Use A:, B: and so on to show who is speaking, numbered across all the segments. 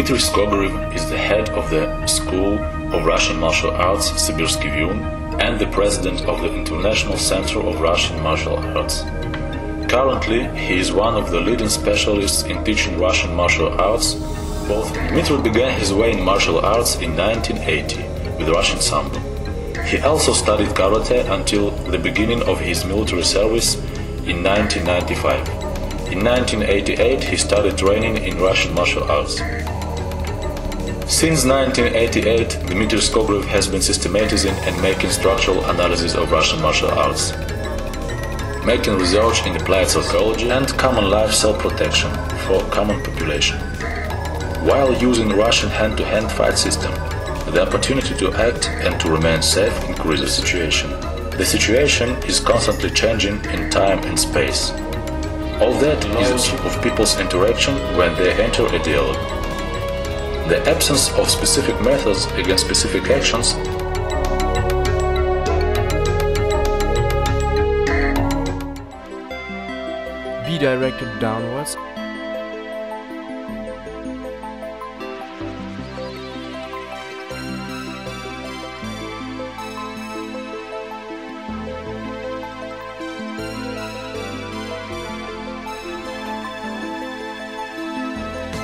A: Dmitri Skogorev is the head of the School of Russian Martial Arts Sibirski Vjun and the president of the International Center of Russian Martial Arts. Currently, he is one of the leading specialists in teaching Russian martial arts. Both Dmitry began his way in martial arts in 1980 with Russian Sambo. He also studied karate until the beginning of his military service in 1995. In 1988 he started training in Russian martial arts. Since 1988, Dmitri Skogorev has been systematizing and making structural analysis of Russian martial arts, making research in applied psychology and common life self-protection for common population. While using Russian hand-to-hand fight system, the opportunity to act and to remain safe increases situation. The situation is constantly changing in time and space. All that is of people's interaction when they enter a dialogue. The absence of specific methods against specific actions
B: be directed downwards.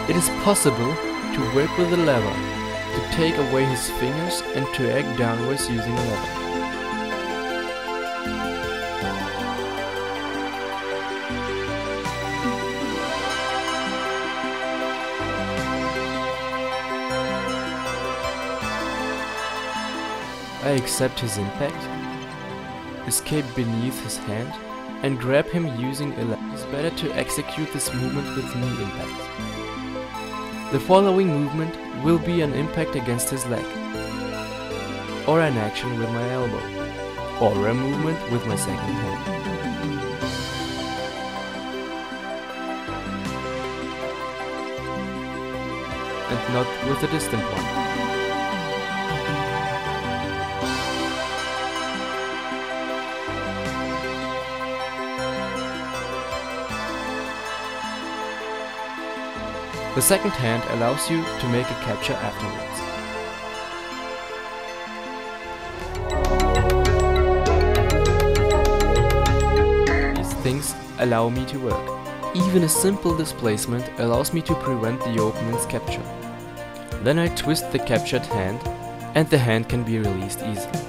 B: It is possible to work with a lever, to take away his fingers and to act downwards using a lever. I accept his impact, escape beneath his hand and grab him using a lever. It's better to execute this movement with knee impact. The following movement will be an impact against his leg, or an action with my elbow, or a movement with my second hand. And not with a distant one. The second hand allows you to make a capture afterwards. These things allow me to work. Even a simple displacement allows me to prevent the opponent's capture. Then I twist the captured hand and the hand can be released easily.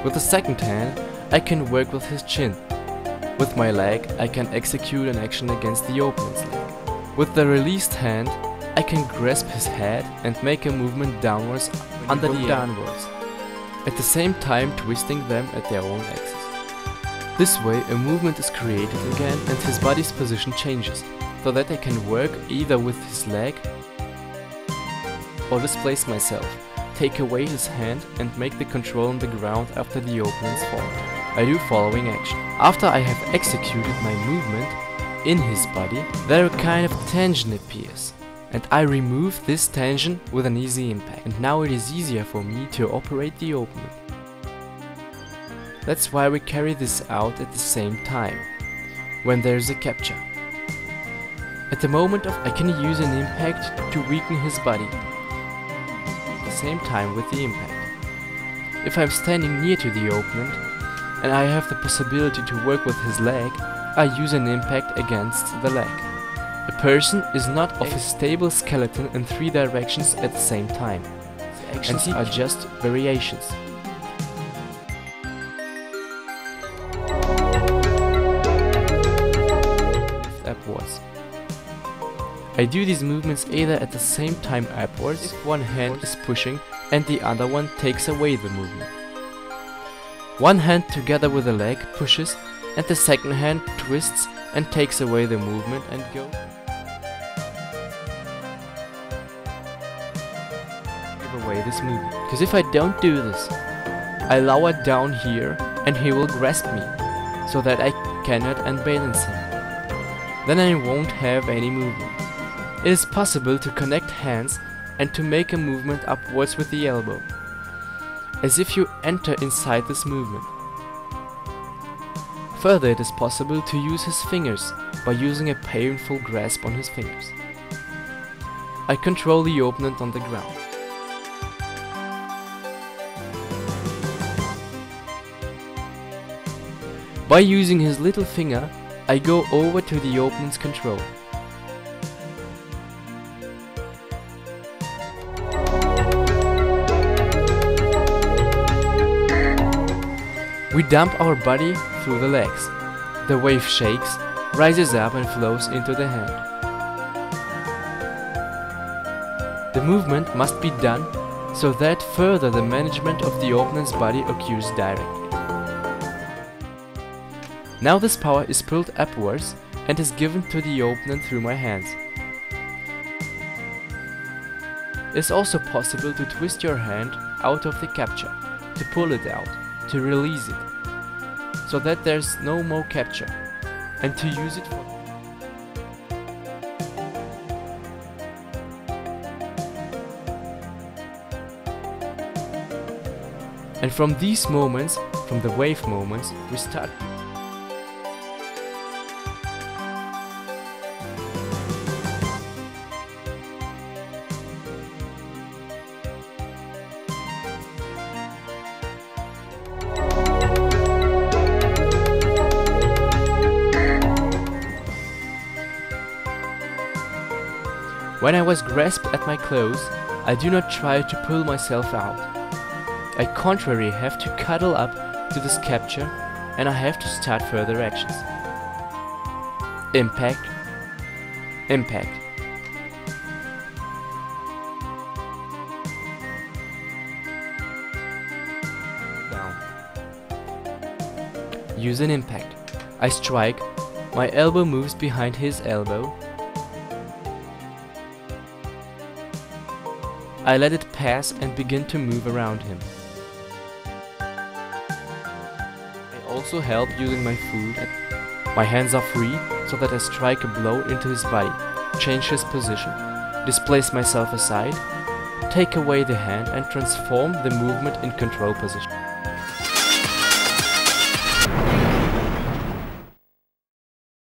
B: With the second hand I can work with his chin. With my leg I can execute an action against the opponent's leg. With the released hand, I can grasp his head and make a movement downwards under the downwards, at the same time twisting them at their own axis. This way a movement is created again and his body's position changes, so that I can work either with his leg or displace myself, take away his hand and make the control on the ground after the opponent's fall. I do following action. After I have executed my movement, in his body, there a kind of tension appears, and I remove this tension with an easy impact, and now it is easier for me to operate the opponent. That's why we carry this out at the same time, when there is a capture. At the moment I can use an impact to weaken his body, at the same time with the impact. If I'm standing near to the opponent, and I have the possibility to work with his leg, I use an impact against the leg. A person is not of a stable skeleton in three directions at the same time. The actions are just variations. Lift upwards. I do these movements either at the same time upwards, if one hand is pushing and the other one takes away the movement. One hand together with the leg pushes and the second hand twists and takes away the movement and go. Give away this movement. Because if I don't do this, I lower down here and he will grasp me, so that I cannot unbalance him. Then I won't have any movement. It is possible to connect hands and to make a movement upwards with the elbow, as if you enter inside this movement. Further, it is possible to use his fingers by using a painful grasp on his fingers. I control the opponent on the ground. By using his little finger, I go over to the opponent's control. We dump our body through the legs. The wave shakes, rises up and flows into the hand. The movement must be done so that further the management of the opponent's body occurs directly. Now this power is pulled upwards and is given to the opponent through my hands. It's also possible to twist your hand out of the capture, to pull it out, to release it, so that there's no more capture, and to use it for... And from these moments, from the wave moments, we start. When I was grasped at my clothes, I do not try to pull myself out. I contrary have to cuddle up to this capture, and I have to start further actions. Impact, impact. Down. Use an impact. I strike, my elbow moves behind his elbow. I let it pass and begin to move around him. I also help using my foot. My hands are free so that I strike a blow into his body, change his position, displace myself aside, take away the hand and transform the movement in control position.